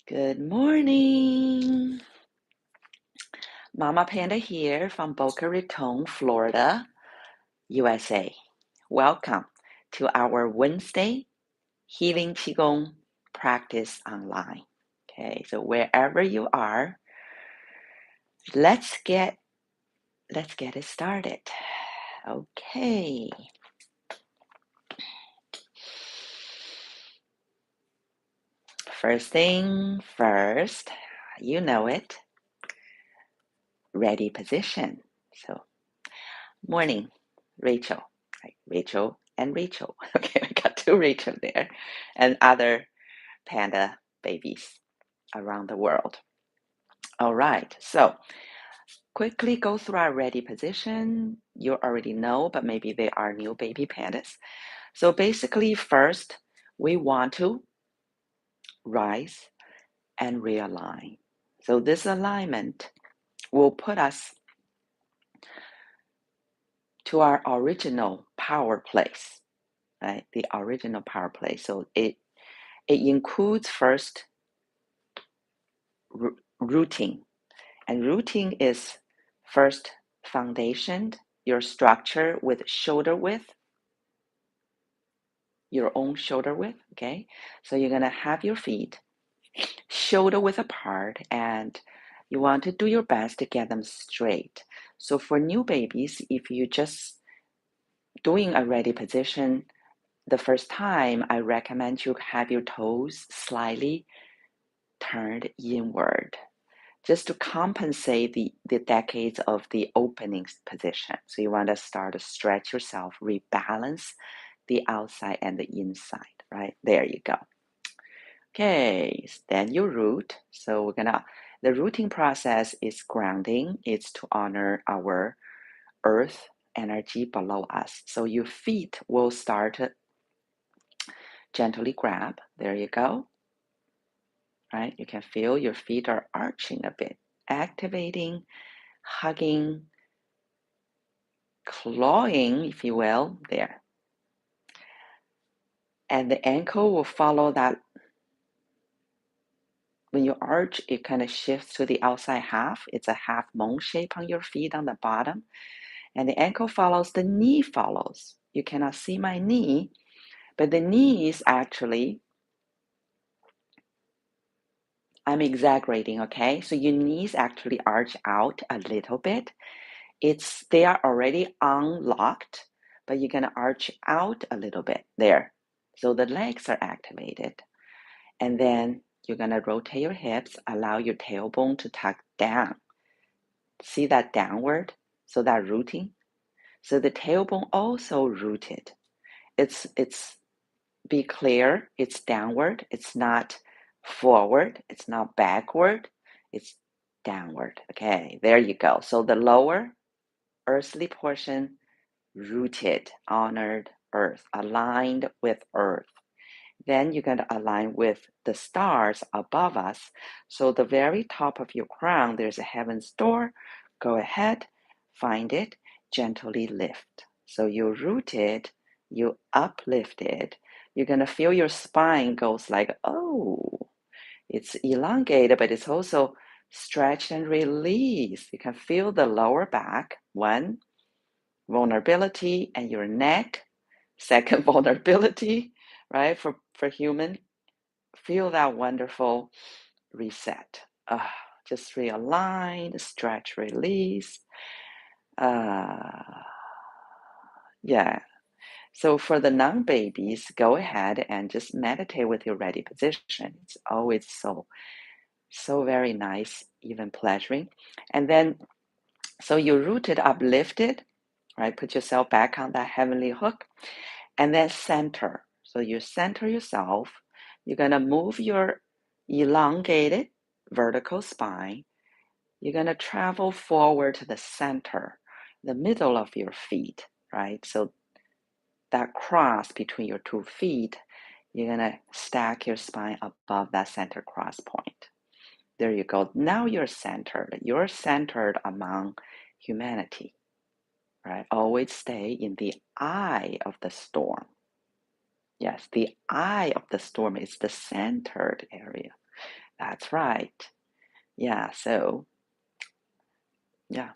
Good morning. Mama Panda here from Boca Raton, Florida, USA. Welcome to our Wednesday Healing Qigong practice online. Okay, so wherever you are, let's get it started. Okay. First thing first, you know it. Ready position. So, morning, Rachel. Right, Rachel and Rachel. Okay, we got two Rachel there, and other panda babies around the world. All right, so quickly go through our ready position. You already know, but maybe they are new baby pandas. So basically, first, we want to rise and realign. So this alignment will put us to our original power place, right? The original power place. So it includes first rooting, and rooting is first foundation, your structure with shoulder width, your own shoulder width. Okay, so you're gonna have your feet shoulder width apart, and you want to do your best to get them straight. So for new babies, if you just doing a ready position the first time, I recommend you have your toes slightly turned inward, just to compensate the decades of the opening position. So you want to start to stretch yourself, rebalance the outside and the inside, right? There you go. Okay, then you root. So the rooting process is grounding. It's to honor our earth energy below us. So your feet will start to gently grab. There you go. Right? You can feel your feet are arching a bit, activating, hugging, clawing, if you will, there. And the ankle will follow that. When you arch, it kind of shifts to the outside half. It's a half moon shape on your feet on the bottom. And the ankle follows, the knee follows. You cannot see my knee, but the knee is actually, I'm exaggerating, okay? So your knees actually arch out a little bit. They are already unlocked, but you're gonna arch out a little bit there. So the legs are activated. And then you're gonna rotate your hips, allow your tailbone to tuck down. See that downward? So that rooting. So the tailbone also rooted. It's be clear, it's downward, it's not forward, it's not backward, it's downward. Okay, there you go. So the lower earthly portion rooted, honored earth, aligned with earth. Then you're going to align with the stars above us. So the very top of your crown, there's a heaven's door. Go ahead, find it, gently lift. So you're rooted, you uplifted. You're going to feel your spine goes like, oh, it's elongated, but it's also stretched and released. You can feel the lower back, one, vulnerability, and your neck, second, vulnerability, right? For human, feel that wonderful reset. Just realign, stretch, release. Yeah. So for the non-babies, go ahead and just meditate with your ready position. It's always so very nice, even pleasuring. And then, so you're rooted, uplifted, right? Put yourself back on that heavenly hook, and then center. So you center yourself. You're gonna move your elongated vertical spine. You're gonna travel forward to the center, the middle of your feet, right? So that cross between your 2 feet, you're gonna stack your spine above that center cross point. There you go. Now you're centered. You're centered among humanity, right? Always stay in the eye of the storm. Yes, the eye of the storm is the centered area. That's right. Yeah, so yeah,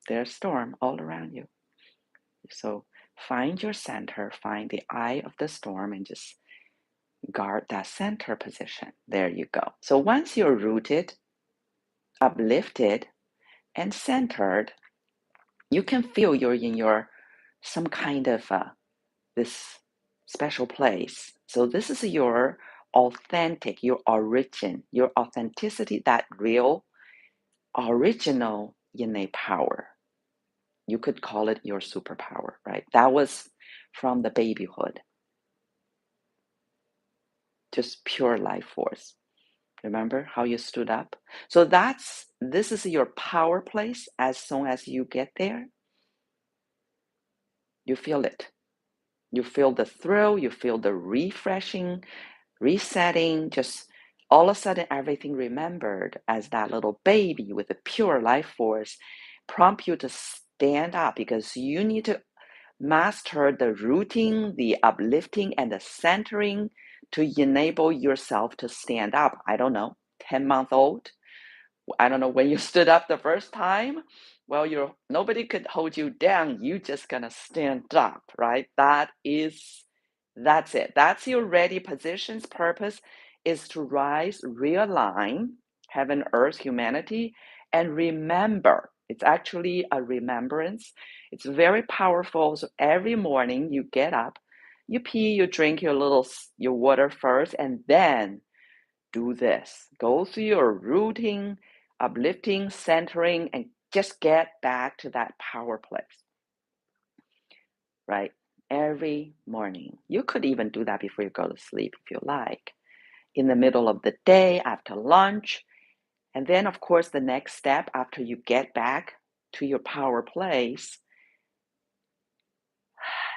there's storm all around you. So find your center, find the eye of the storm, and just guard that center position. There you go. So once you're rooted, uplifted, and centered, you can feel you're in your some kind of this special place. So this is your authentic, your origin, your authenticity, that real original innate power. You could call it your superpower, right? That was from the babyhood, just pure life force. Remember how you stood up? So this is your power place. As soon as you get there, you feel it. You feel the thrill, you feel the refreshing, resetting, just all of a sudden everything remembered as that little baby with a pure life force prompt you to stand up because you need to master the rooting, the uplifting, and the centering to enable yourself to stand up. I don't know, 10-month-old. I don't know when you stood up the first time. Well, nobody could hold you down. You just gonna stand up, right? That's it. That's your ready position's purpose is to rise, realign heaven, earth, humanity, and remember. It's actually a remembrance. It's very powerful. So every morning you get up, you pee, you drink your water first, and then do this. Go through your rooting, uplifting, centering, and just get back to that power place, right? Every morning. You could even do that before you go to sleep if you like. In the middle of the day, after lunch. And then, of course, the next step after you get back to your power place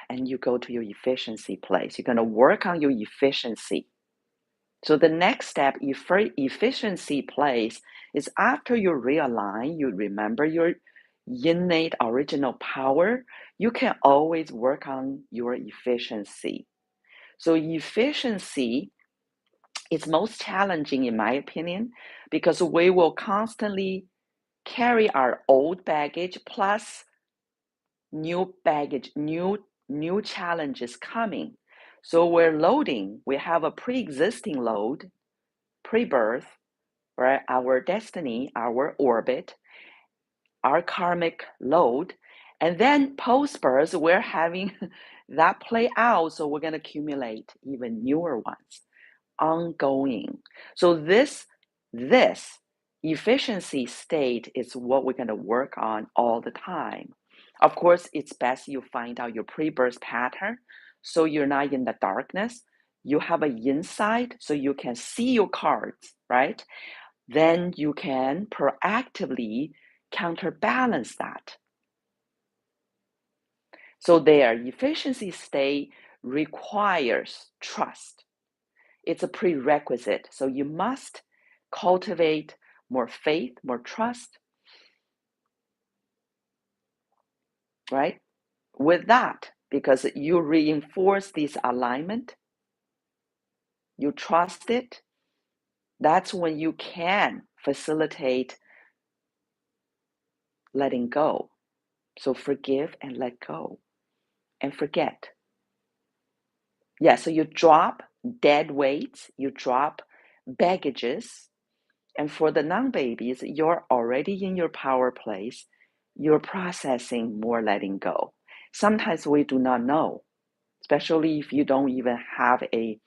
and you go to your efficiency place, you're going to work on your efficiency. So the next step, efficiency place, is after you realign, you remember your innate original power, you can always work on your efficiency. So efficiency is most challenging in my opinion because we will constantly carry our old baggage plus new baggage, new challenges coming. So we're loading, we have a pre-existing load, pre-birth, right? Our destiny, our orbit, our karmic load. And then post-birth, we're having that play out. So we're going to accumulate even newer ones, ongoing. So this efficiency state is what we're going to work on all the time. Of course, it's best you find out your pre-birth pattern so you're not in the darkness. You have an insight so you can see your cards, right? Then you can proactively counterbalance that. So their efficiency state requires trust. It's a prerequisite. So you must cultivate more faith, more trust, right? With that, because you reinforce this alignment, you trust it, that's when you can facilitate letting go. So forgive and let go and forget. Yeah, so you drop dead weights, you drop baggages, and for the non-babies, you're already in your power place. You're processing more letting go. Sometimes we do not know, especially if you don't even have a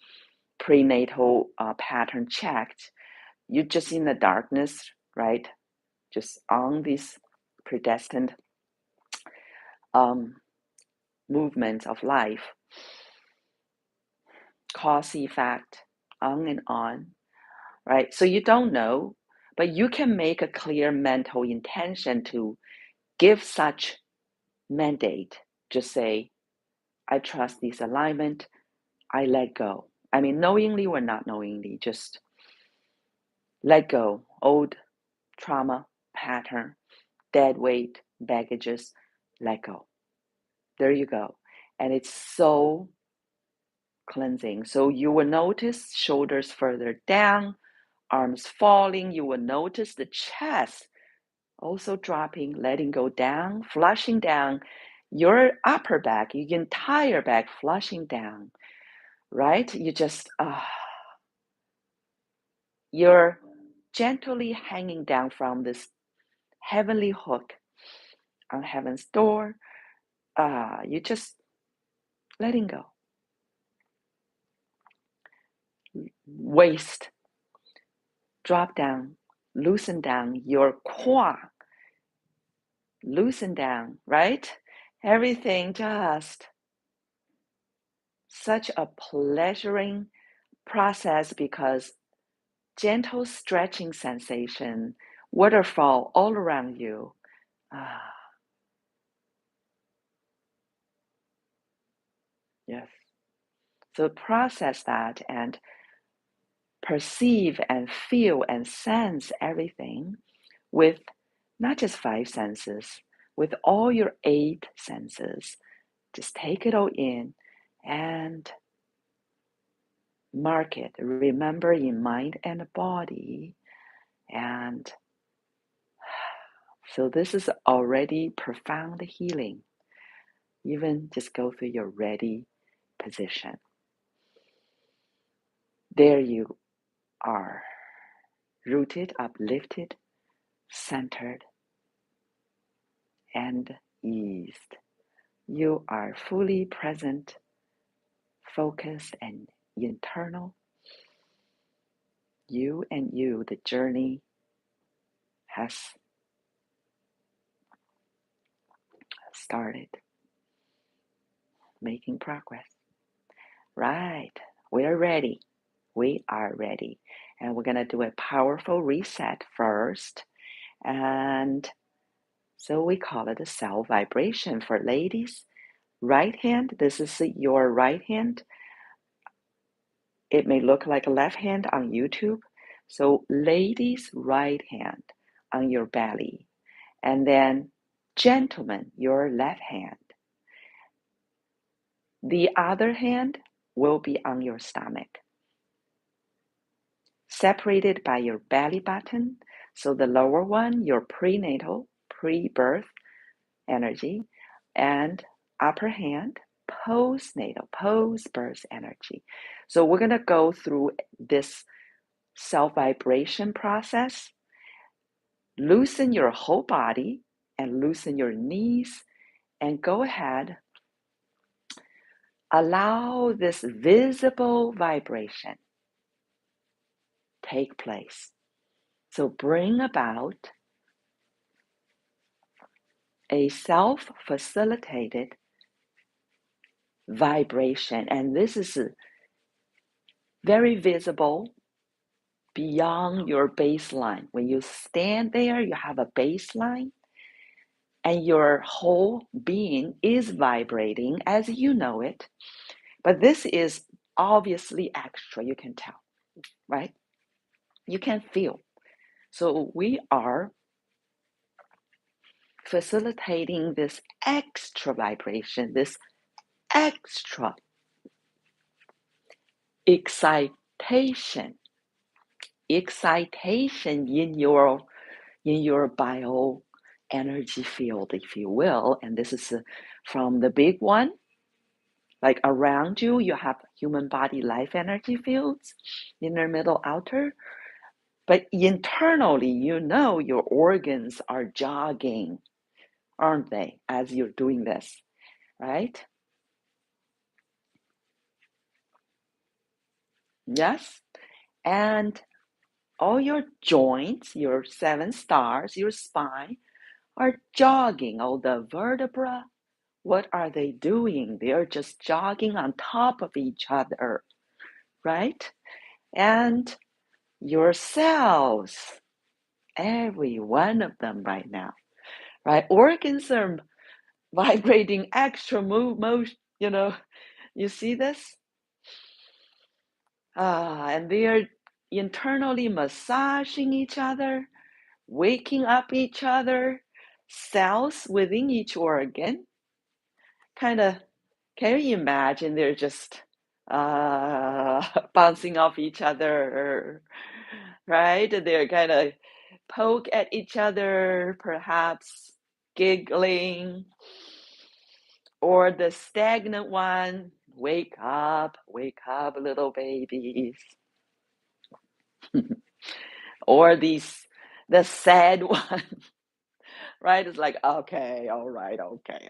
prenatal pattern checked. You're just in the darkness, right? Just on this predestined movement of life, cause effect, on and on, right? So you don't know, but you can make a clear mental intention to give such mandate. Just say, I trust this alignment, I let go. I mean, knowingly or not knowingly, just let go. Old trauma, pattern, dead weight, baggages, let go. There you go. And it's so cleansing. So you will notice shoulders further down, arms falling. You will notice the chest also dropping, letting go down, flushing down your upper back, your entire back flushing down, right? You just, you're gently hanging down from this heavenly hook on heaven's door. You just letting go. Waist, drop down, loosen down your quad, loosen down, right? Everything just such a pleasuring process because gentle stretching sensation, waterfall all around you. Yes. So process that and perceive and feel and sense everything with not just five senses, with all your eight senses. Just take it all in and mark it. Remember in mind and body. And so this is already profound healing. Even just go through your ready position. There you are, rooted, uplifted, centered, and eased. You are fully present, focused, and internal. You and you, the journey has started, making progress. Right, we're ready. We are ready. And we're going to do a powerful reset first. And so we call it a cell vibration for ladies. Right hand, this is your right hand. It may look like a left hand on YouTube. So ladies' right hand on your belly. And then gentlemen, your left hand. The other hand will be on your stomach, separated by your belly button. So the lower one, your prenatal, pre-birth energy, and upper hand, postnatal, post-birth energy. So we're going to go through this self-vibration process. Loosen your whole body and loosen your knees and go ahead. Allow this visible vibration take place. So bring about a self-facilitated vibration. And this is very visible beyond your baseline. When you stand there, you have a baseline and your whole being is vibrating as you know it. But this is obviously extra, you can tell, right? You can feel. So we are facilitating this extra vibration, this extra excitation in your bio energy field, if you will. And this is from the big one, like around you, you have human body life energy fields, inner, middle, outer. But internally, you know your organs are jogging, aren't they, as you're doing this, right? Yes. And all your joints, your 7 stars, your spine are jogging. All the vertebra, what are they doing? They're just jogging on top of each other, right? And your cells, every one of them right now, right? Organs are vibrating extra motion, you see this? And they are internally massaging each other, waking up each other, cells within each organ. Kind of, can you imagine they're just bouncing off each other, right? They're kind of poke at each other, perhaps giggling, or the stagnant one, wake up, little babies. Or the sad one, right? It's like, okay, all right, okay.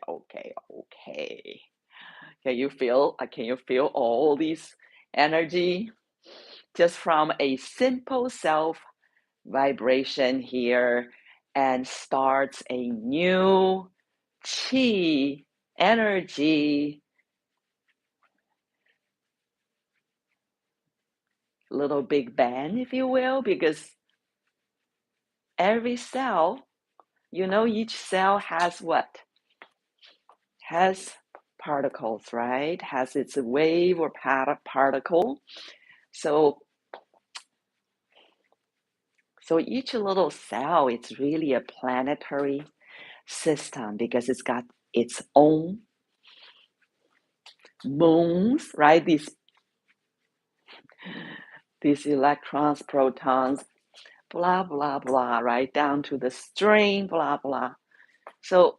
Can you feel all this energy just from a simple self vibration here, and starts a new chi energy, little big bang, if you will, because every cell, each cell has what? Has particles, right? Has its wave or particle. So each little cell, it's really a planetary system because it's got its own moons, right? These electrons, protons, blah, blah, blah, right down to the string, blah, blah. So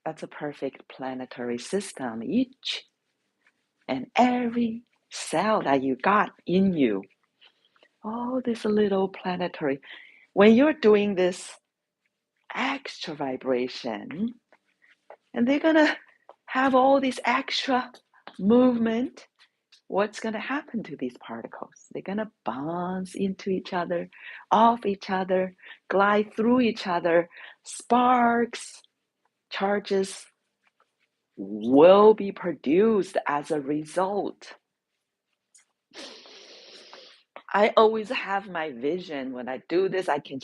that's a perfect planetary system. Each and every cell that you got in you, oh, this little planetary. When you're doing this extra vibration, and they're going to have all this extra movement, what's going to happen to these particles? They're going to bounce into each other, off each other, glide through each other. Sparks, charges will be produced as a result. I always have my vision. When I do this, I can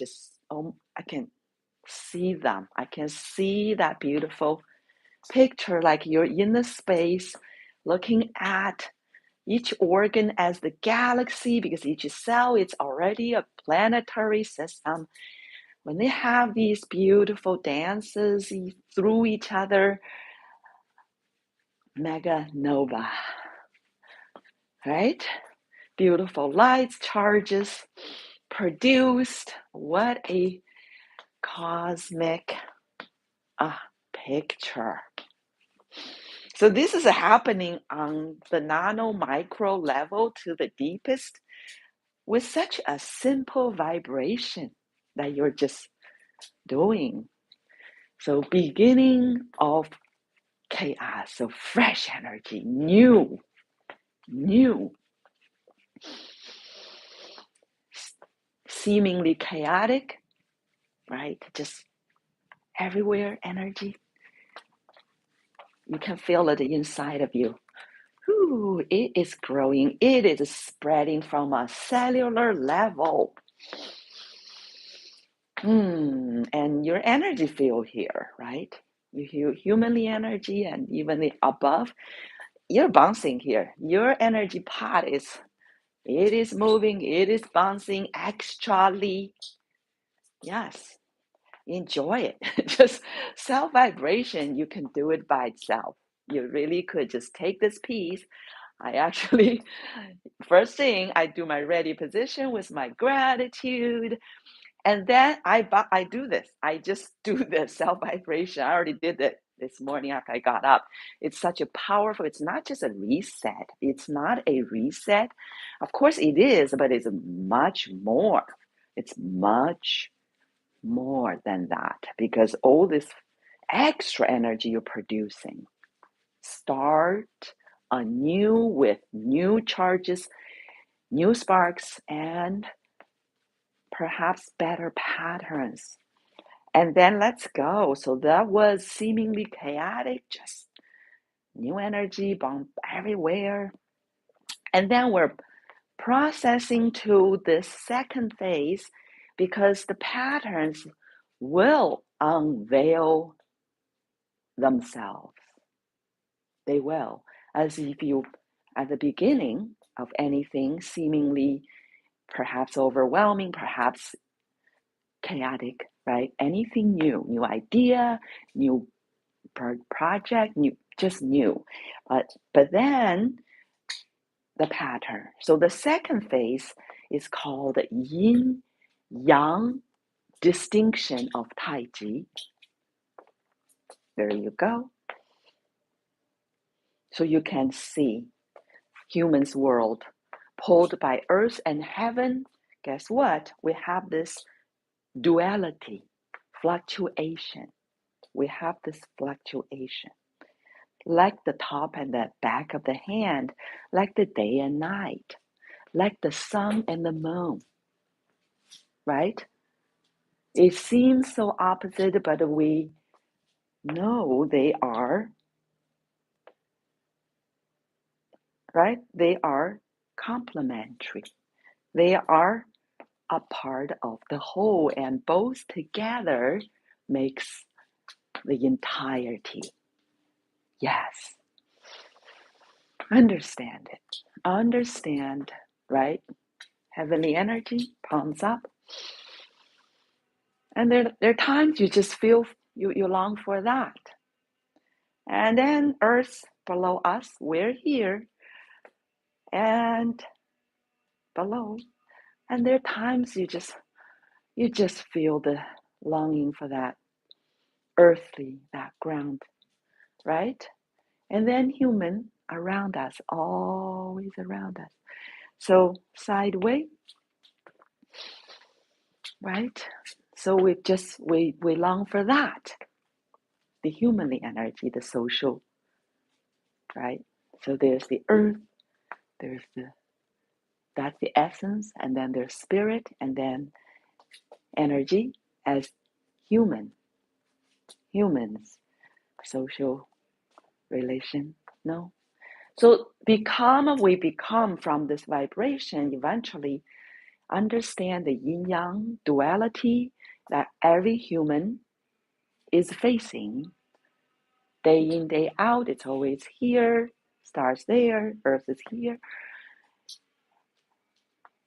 see them. I can see that beautiful picture, like you're in the space looking at each organ as the galaxy, because each cell is already a planetary system. When they have these beautiful dances through each other, mega nova, right? Beautiful lights, charges produced. What a cosmic picture. So this is happening on the nano micro level to the deepest with such a simple vibration that you're just doing. So beginning of chaos, so fresh energy, new, seemingly chaotic, right? Just everywhere energy. You can feel it inside of you. Ooh, it is growing. It is spreading from a cellular level. And your energy field here, right? You hear humanly energy and even the above. You're bouncing here. Your energy pot it is moving. It is bouncing extrally. Yes, enjoy it. Just self vibration. You can do it by itself. You really could just take this piece. I actually, first thing, I do my ready position with my gratitude. And then I do this. I just do the self vibration. I already did it this morning after I got up. It's such a powerful, it's not just a reset. It's not a reset. Of course it is, but it's much more. It's much more than that, because all this extra energy you're producing, start anew with new charges, new sparks, and perhaps better patterns. And then let's go. So that was seemingly chaotic, just new energy bomb everywhere. And then we're processing to the second phase, because the patterns will unveil themselves. They will. As if you, at the beginning of anything, seemingly perhaps overwhelming, perhaps chaotic, right? Anything new idea, new project, just new. But then the pattern. So the second phase is called yin-yang distinction of Tai Chi. There you go. So you can see humans' world pulled by earth and heaven. Guess what? We have this duality, fluctuation. We have this fluctuation, like the top and the back of the hand, like the day and night, like the sun and the moon, right? It seems so opposite, but we know they are, right? They are complementary. They are a part of the whole, and both together makes the entirety. Yes. Understand it. Understand, right? Heavenly energy, palms up. And there are times you just feel you long for that. And then earth below us, we're here and below. And there are times you just feel the longing for that earthly, that ground, right? And then human around us, always around us. So sideways, right? So we long for that, the humanly energy, the social, right? So there's the earth, there's that's the essence, and then there's spirit, and then energy as humans, social relation. No. So we become from this vibration, eventually understand the yin-yang duality that every human is facing day in, day out. It's always here, starts there, earth is here,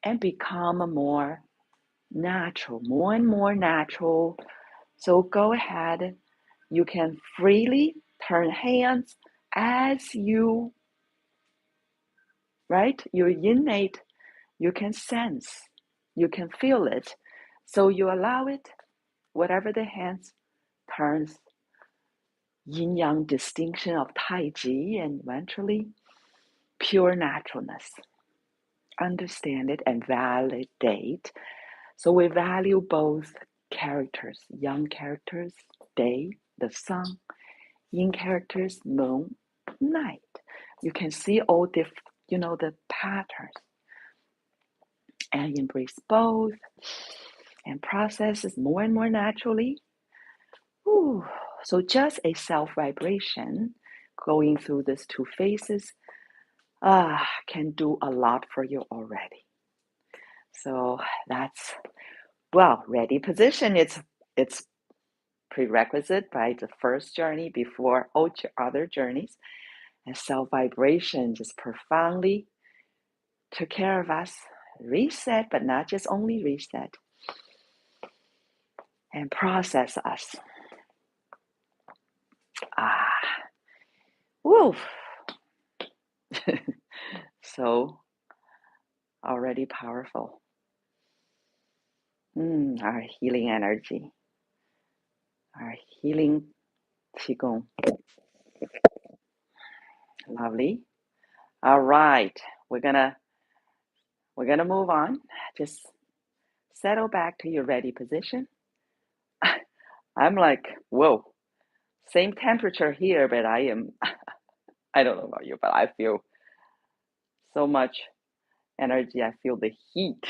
and become more natural, more and more natural. So go ahead, you can freely turn hands as you, right? You're innate, you can sense, you can feel it. So you allow it, whatever the hands turns, yin-yang distinction of Tai Chi, and eventually pure naturalness. Understand it and validate. So we value both characters, yang characters, day, the sun, yin characters, moon, night. You can see all the patterns, and embrace both and processes more and more naturally. Ooh. So just a self-vibration going through these two phases can do a lot for you already. So that's, ready position. It's prerequisite, right? The first journey before all other journeys. And self-vibration just profoundly took care of us. Reset, but not just only reset. And process us. Woo. So already powerful. Our healing energy. Our healing Qigong. Lovely. All right. We're gonna move on. Just settle back to your ready position. I'm like, whoa, same temperature here, but I don't know about you, but I feel so much energy. I feel the heat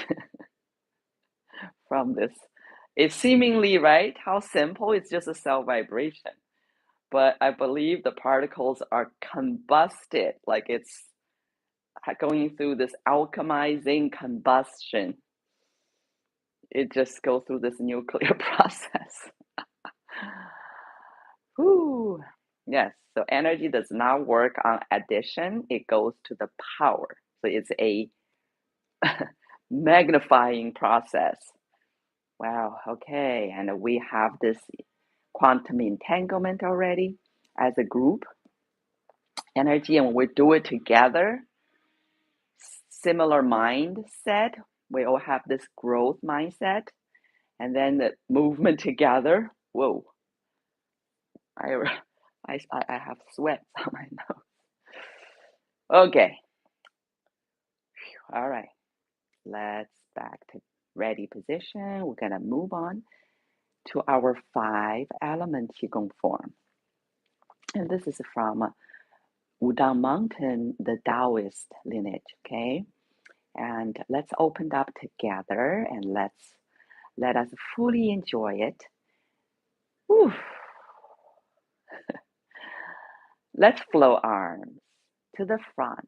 from this. It's seemingly, right? How simple, it's just a cell vibration. But I believe the particles are combusted, like it's going through this alchemizing combustion. It just goes through this nuclear process. Whew. Yes, so energy does not work on addition, it goes to the power. So it's a magnifying process. Wow, okay, and we have this quantum entanglement already as a group energy, and when we do it together, similar mindset. We all have this growth mindset, and then the movement together. Whoa, I, I have sweats on my nose. Okay, all right. Let's back to ready position. We're gonna move on to our 5-element Qigong form. And this is from Wudang Mountain, the Taoist lineage, okay? And let's open it up together and let us fully enjoy it. Whew. Let's flow arms to the front.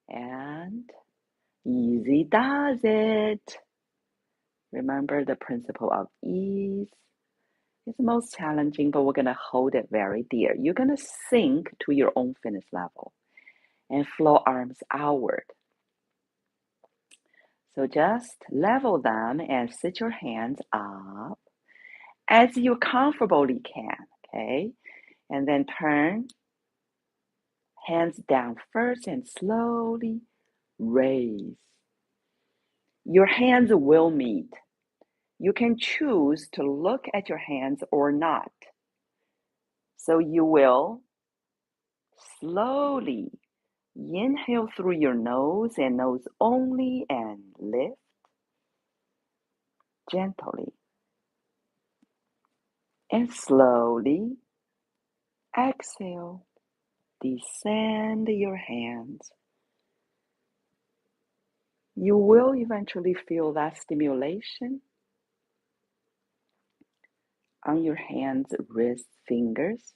And easy does it. Remember the principle of ease. It's most challenging, but we're going to hold it very dear. You're going to sink to your own fitness level and flow arms outward. So just level them and sit your hands up as you comfortably can, okay? And then turn hands down first and slowly raise. Your hands will meet. You can choose to look at your hands or not. So you will slowly inhale through your nose and nose only and lift gently. And slowly exhale, descend your hands. You will eventually feel that stimulation on your hands, wrist, fingers,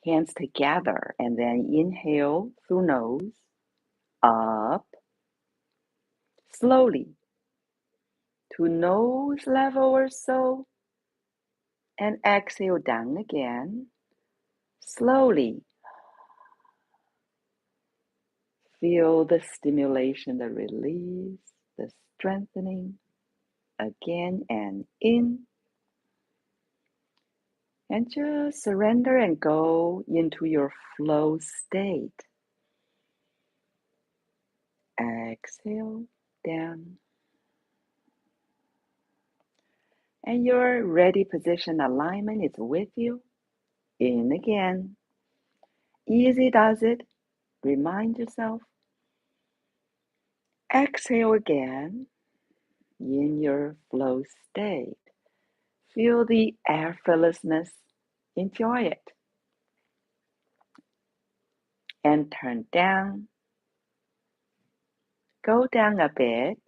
hands together, and then inhale through nose, up, slowly to nose level or so, and exhale down again, slowly. Feel the stimulation, the release, the strengthening, again and in. And just surrender and go into your flow state. Exhale down. And your ready position alignment is with you. In again. Easy does it. Remind yourself. Exhale again in your flow state. Feel the effortlessness. Enjoy it. And turn down. Go down a bit.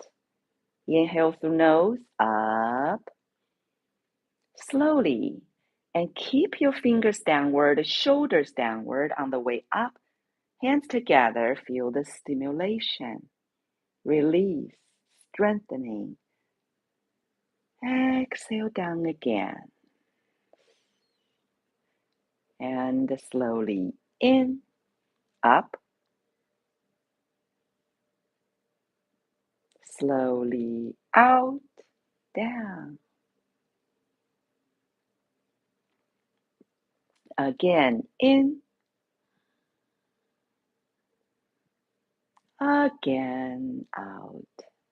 Inhale through nose, up. Slowly. And keep your fingers downward, shoulders downward on the way up. Hands together, feel the stimulation. Release, strengthening. Exhale down again. And slowly in, up. Slowly out, down. Again, in. Again, out.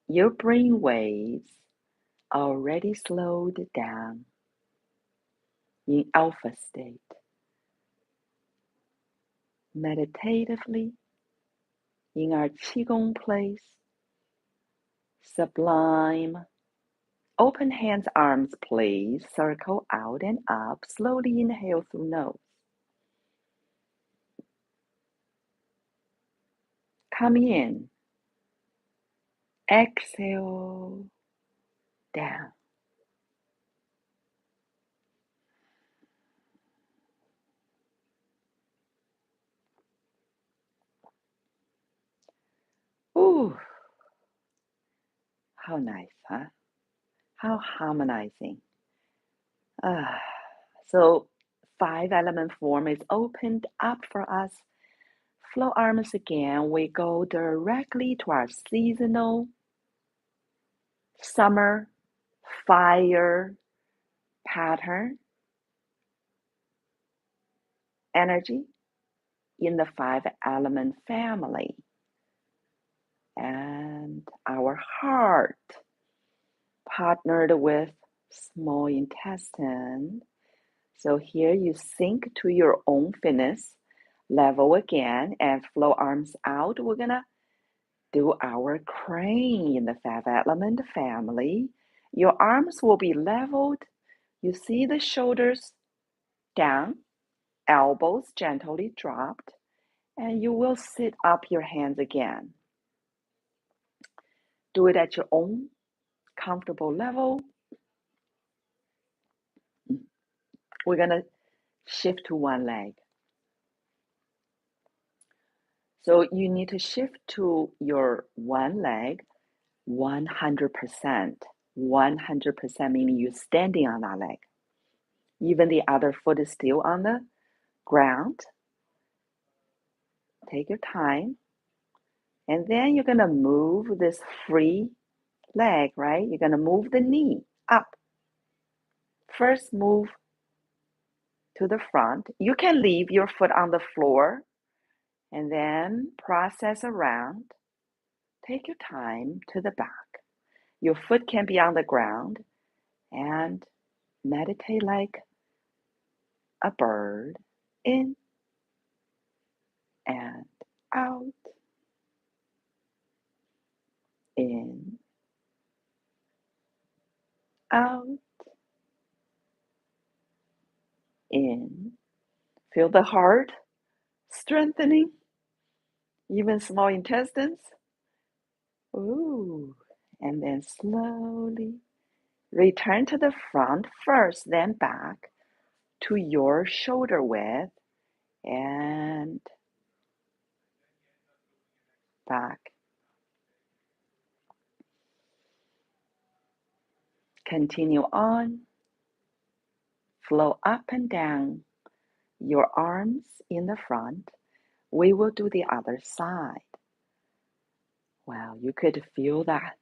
Your brain waves already slowed down in alpha state. Meditatively, in our Qigong place, sublime. Open hands, arms, please. Circle out and up. Slowly inhale through nose. Come in. Exhale down. Ooh, how nice, huh? How harmonizing. So 5-element form is opened up for us. Flow arms again. We go directly to our seasonal summer fire pattern energy in the 5-element family. And our heart partnered with small intestine. So here you sink to your own fitness level again and flow arms out. We're gonna do our crane in the five element family. Your arms will be leveled. You see the shoulders down, elbows gently dropped, and you will sit up your hands again. Do it at your own comfortable level. We're gonna shift to one leg. So you need to shift to your one leg 100%. 100% meaning you're standing on that leg. Even the other foot is still on the ground. Take your time. And then you're going to move this free leg, right? You're going to move the knee up. First, move to the front. You can leave your foot on the floor and then process around. Take your time to the back. Your foot can be on the ground and meditate like a bird. In and out. In, out, in. Feel the heart strengthening, even small intestines. Ooh. And then slowly return to the front first, then back to your shoulder width and back. Continue on. Flow up and down. Your arms in the front. We will do the other side. Wow, you could feel that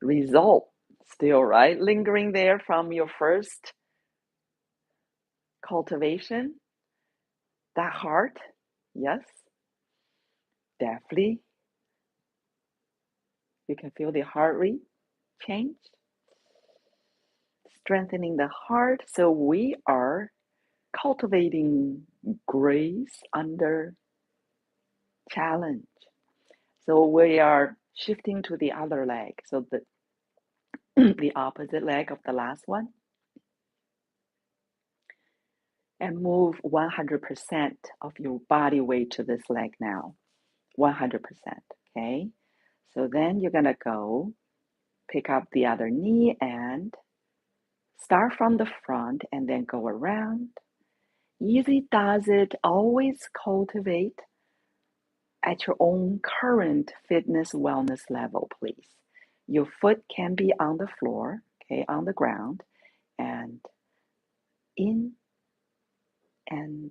result still, right? Lingering there from your first cultivation. That heart, yes, definitely. You can feel the heart rate change. Strengthening the heart. So we are cultivating grace under challenge. So we are shifting to the other leg. So the opposite leg of the last one. And move 100% of your body weight to this leg now. 100%. Okay. So then you're going to go pick up the other knee and start from the front and then go around. Easy does it. Always cultivate at your own current fitness wellness level, please. Your foot can be on the floor, okay, on the ground, and in and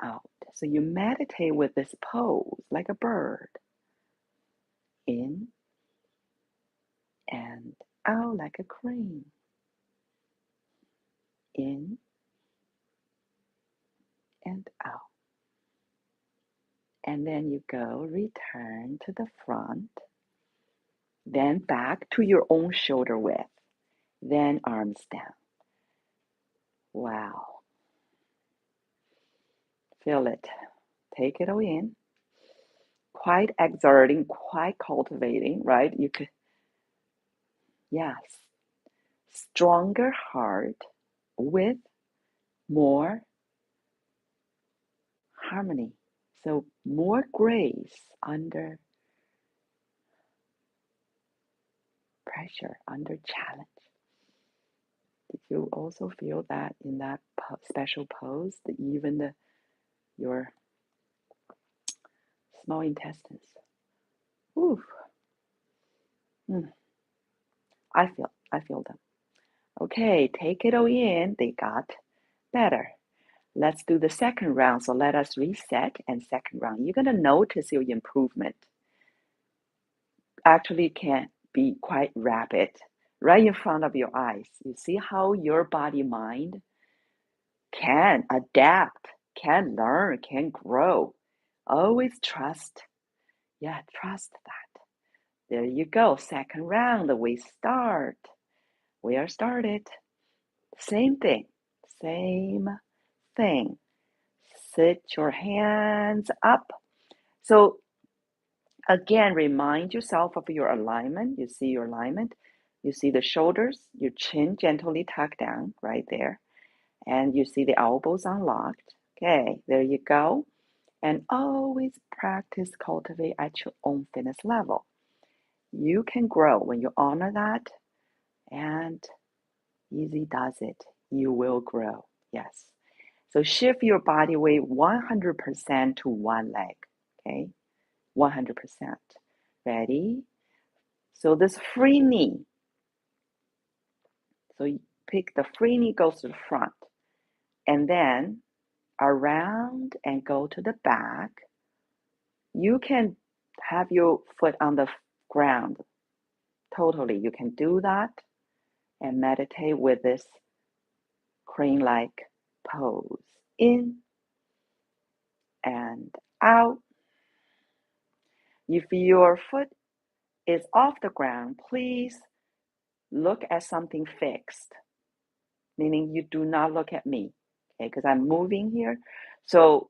out. So you meditate with this pose like a bird. In and out like a crane. In and out. And then you go, return to the front, then back to your own shoulder width, then arms down. Wow. Feel it. Take it all in. Quite exerting, quite cultivating, right? You could, yes. Stronger heart with more harmony. So more grace under pressure, under challenge. Did you also feel that in that special pose, that even your small intestines? Ooh. I feel them. Okay, take it all in. They got better. Let's do the second round. So let us reset and second round. You're gonna notice your improvement. Actually can be quite rapid right in front of your eyes. You see how your body mind can adapt, can learn, can grow. Always trust Yeah, trust that. There you go. Second round, we start. We are started. Same thing. Same thing. Sit your hands up. So again, remind yourself of your alignment. You see your alignment. You see the shoulders, your chin gently tucked down right there. And you see the elbows unlocked. Okay, there you go. And always practice, cultivate at your own fitness level. You can grow when you honor that, and easy does it. You will grow. Yes. So shift your body weight 100% to one leg. Okay, 100%. Ready? So this free knee. So you pick the free knee goes to the front, and then around and go to the back. You can have your foot on the ground. Totally, you can do that and meditate with this crane-like pose. In and out. If your foot is off the ground, please look at something fixed, meaning you do not look at me, okay, because I'm moving here. So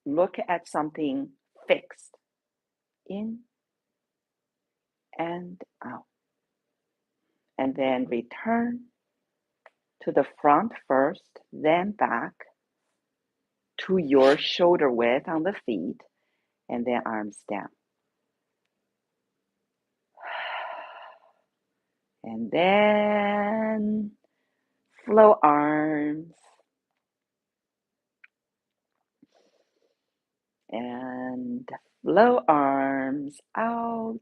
look at something fixed. In and out. And then return to the front first, then back to your shoulder width on the feet, and then arms down. And then flow arms and flow arms out.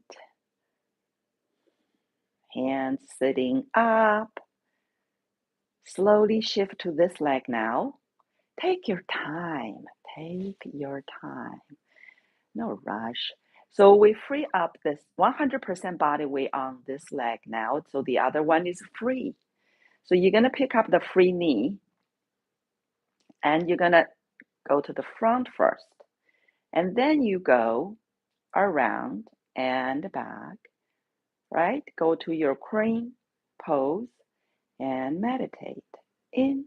Hands sitting up. Slowly shift to this leg now. Take your time. Take your time. No rush. So we free up this 100% body weight on this leg now. So the other one is free. So you're going to pick up the free knee and you're going to go to the front first. And then you go around and back, right? Go to your crane pose and meditate. In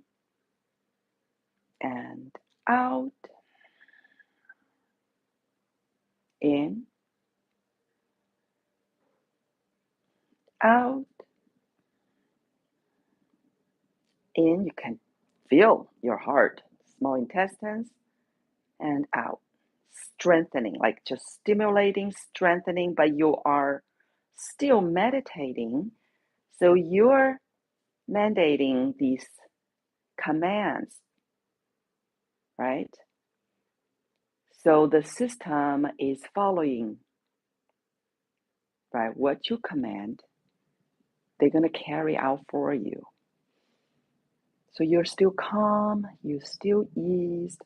and out. In, out. In, you can feel your heart, small intestines, and out. Strengthening, like just stimulating, strengthening, but you are still meditating. So you're mandating these commands, right? So the system is following, right? What you command, they're going to carry out for you. So you're still calm, you're still eased,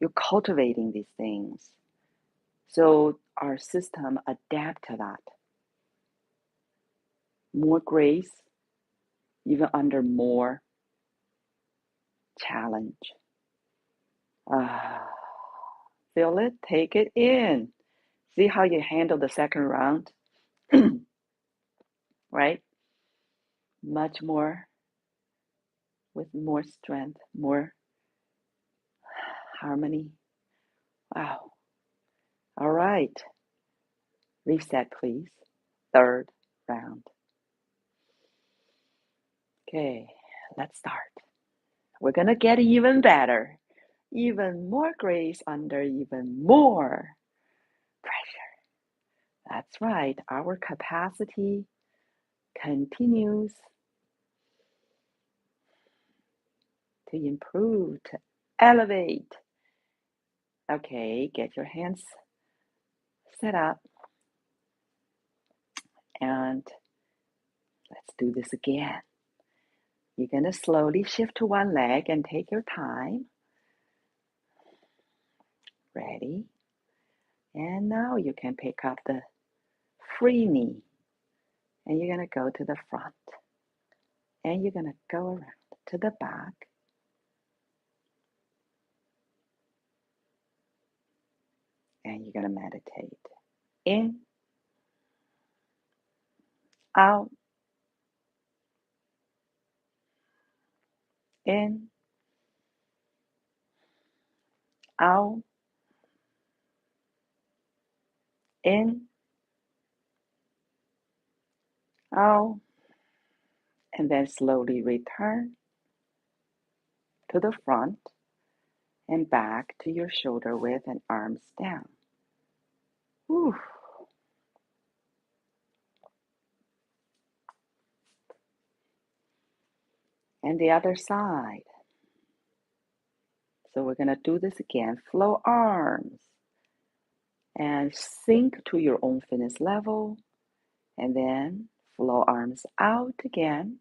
you're cultivating these things. So our system adapt to that. More grace, even under more challenge. Feel it, take it in. See how you handle the second round, right? Much more, with more strength, more harmony. Wow. All right. Reset, please. Third round. Okay, let's start. We're going to get even better, even more grace under even more pressure. That's right. Our capacity continues to improve, to elevate. Okay, get your hands set up and let's do this again. You're going to slowly shift to one leg and take your time. Ready? And now you can pick up the free knee and you're going to go to the front and you're going to go around to the back. And you're going to meditate. In, out, in, out, in, out, and then slowly return to the front and back to your shoulder width and arms down. Whew. And the other side. So we're going to do this again. Flow arms and sink to your own fitness level, and then flow arms out again.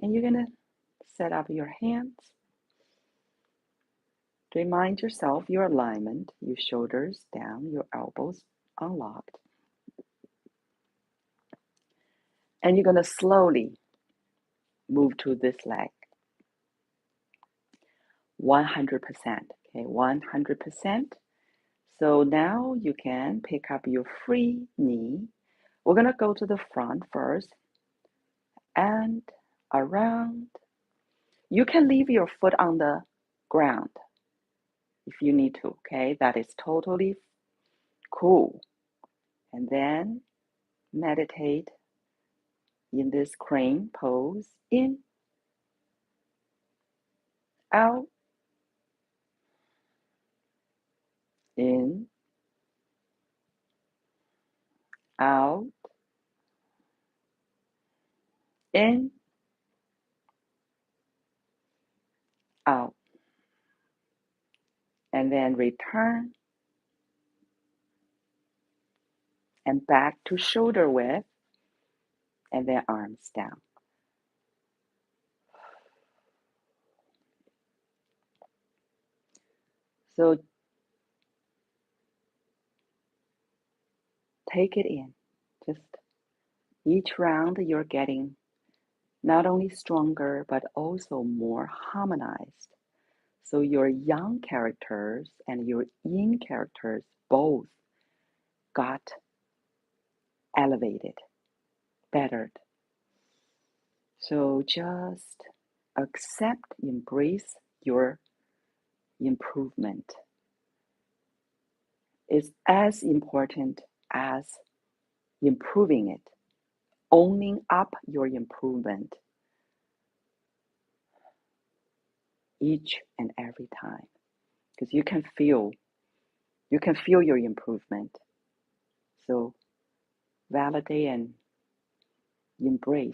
And you're going to set up your hands. Remind yourself your alignment, your shoulders down, your elbows unlocked. And you're going to slowly move to this leg. 100%. Okay, 100%. So now you can pick up your free knee. We're going to go to the front first and around. You can leave your foot on the ground if you need to, okay? That is totally cool. And then meditate in this crane pose. In, out, in, out, in, out. And then return and back to shoulder width and then arms down. So take it in. Just each round you're getting not only stronger but also more harmonized. So your yang characters and your yin characters both got elevated, bettered. So just accept, embrace your improvement. It's as important as improving it, owning up your improvement each and every time, because you can feel your improvement. So validate and embrace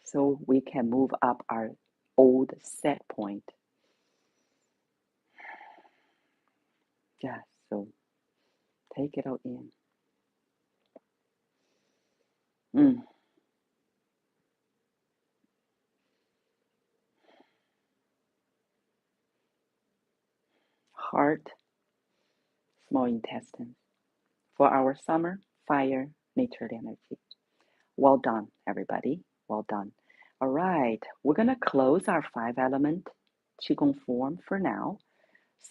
so we can move up our old set point. Yeah, so take it all in. Heart, small intestine. For our summer, fire, nature energy. Well done, everybody. Well done. All right, we're going to close our 5-element Qigong form for now.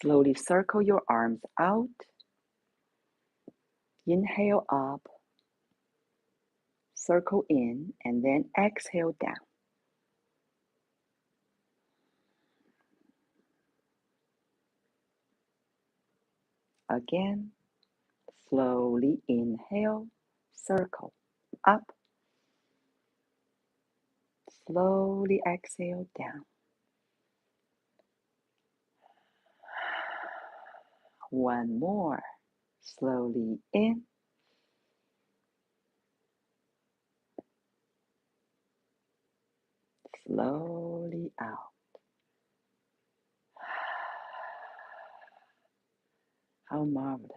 Slowly circle your arms out. Inhale up. Circle in, and then exhale down. Again, slowly inhale, circle up. Slowly exhale down. One more. Slowly in. Slowly out. How marvelous.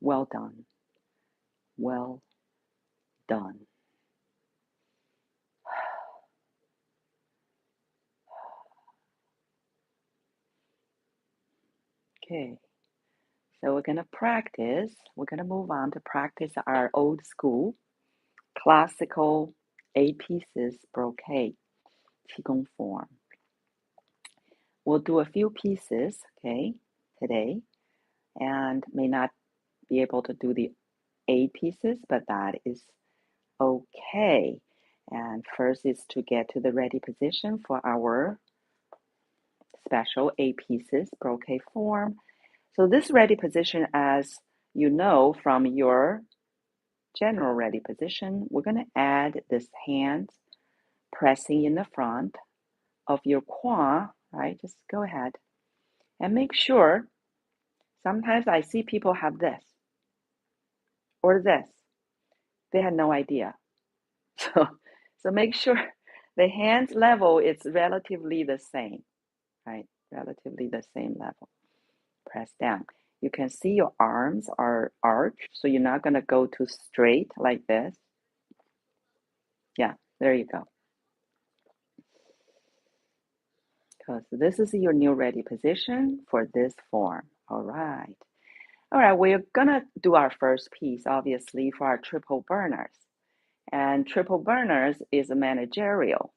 Well done. Well done. Okay. So we're going to practice. We're going to move on to practice our old school classical 8 pieces brocade Qigong form. We'll do a few pieces, okay, today, and may not be able to do the 8 pieces, but that is okay. And first is to get to the ready position for our special 8 pieces brocade form. So this ready position, as you know from your general ready position, we're going to add this hand pressing in the front of your quad, right? Just go ahead and make sure. Sometimes I see people have this or this. They have no idea. So make sure the hands level is relatively the same, right? Relatively the same level. Press down. You can see your arms are arched, so you're not going to go too straight like this. Yeah, there you go. Because this is your new ready position for this form. All right. All right, we're going to do our first piece, obviously, for our triple burners. And triple burners is a managerial,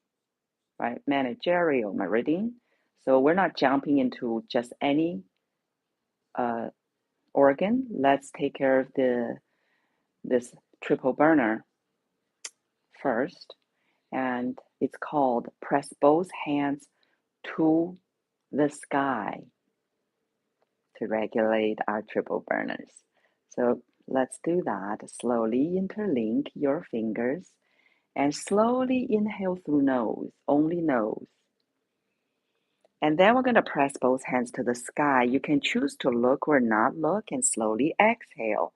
right? Managerial meridian. So we're not jumping into just any organ. Let's take care of this triple burner first. And it's called press both hands to the sky to regulate our triple burners. So let's do that. Slowly interlink your fingers and slowly inhale through nose, only nose. And then we're going to press both hands to the sky. You can choose to look or not look and slowly exhale.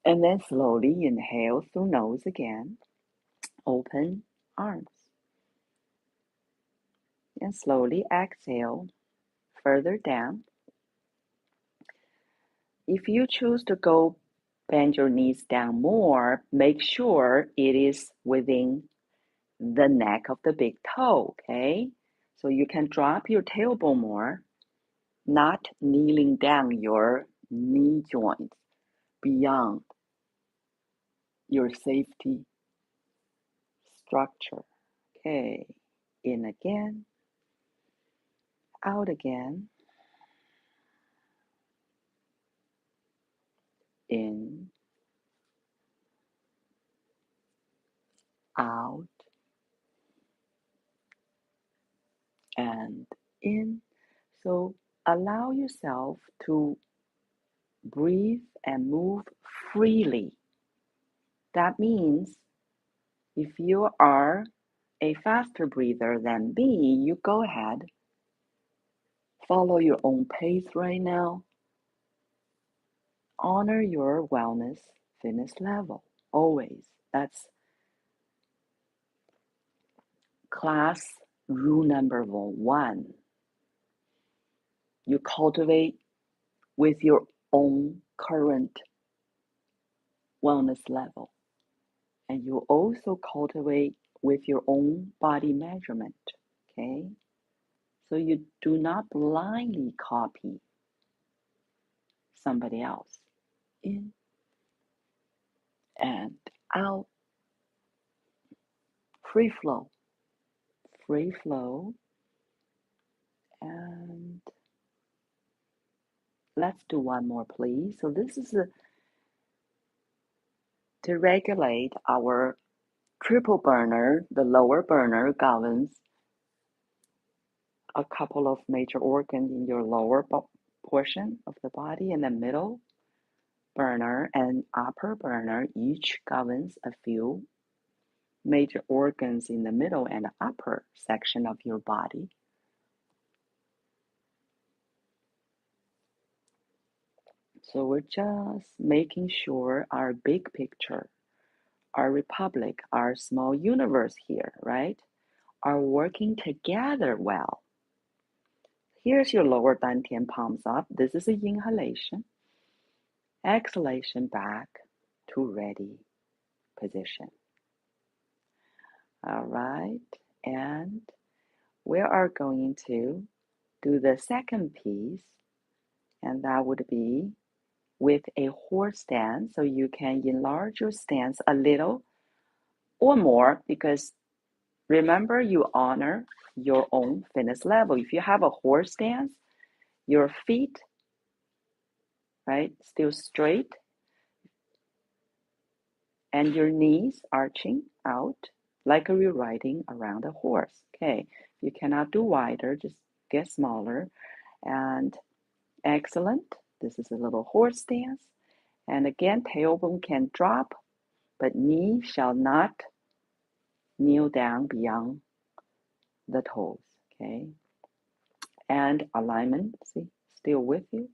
And then slowly inhale through nose again. Open arms. And slowly exhale further down. If you choose to go bend your knees down more, make sure it is within the neck of the big toe, okay? So you can drop your tailbone more, not kneeling down your knee joints beyond your safety structure. Okay, in again, out again, in, out, and in. So allow yourself to breathe and move freely. That means if you are a faster breather than me, you go ahead, follow your own pace right now. Honor your wellness fitness level, always. That's class rule number 1. You cultivate with your own current wellness level. And you also cultivate with your own body measurement, okay? So you do not blindly copy somebody else. In and out. Free flow. Free flow. And let's do one more, please. So this is to regulate our triple burner. The lower burner governs a couple of major organs in your lower portion of the body, and the middle burner and upper burner each governs a few major organs in the middle and upper section of your body. So we're just making sure our big picture, our republic, our small universe here, right, are working together well. Here's your lower dantian, palms up. This is an inhalation. Exhalation back to ready position. All right, and we are going to do the second piece, and that would be with a horse stance, so you can enlarge your stance a little or more, because remember, you honor your own fitness level. If you have a horse stance, your feet, right, still straight, and your knees arching out like you're riding around a horse. Okay, you cannot do wider, just get smaller. And excellent. This is a little horse stance. And again, tailbone can drop, but knee shall not kneel down beyond the toes. Okay, and alignment, see, still with you.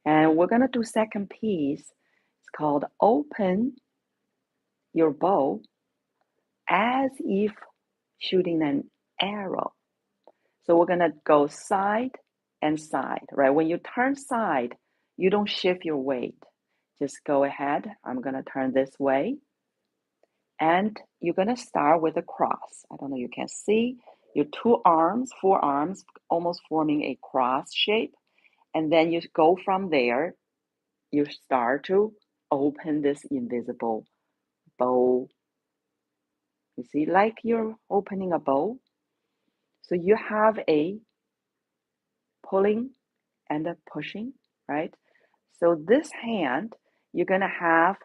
And we're going to do second piece. It's called open your bow as if shooting an arrow. So we're going to go side and side, right? When you turn side, you don't shift your weight. Just go ahead. I'm going to turn this way. And you're going to start with a cross. I don't know, you can see your two arms, forearms, almost forming a cross shape. And then you go from there, you start to open this invisible bow. You see, like you're opening a bow. So you have a pulling and a pushing, right? So this hand, you're going to have,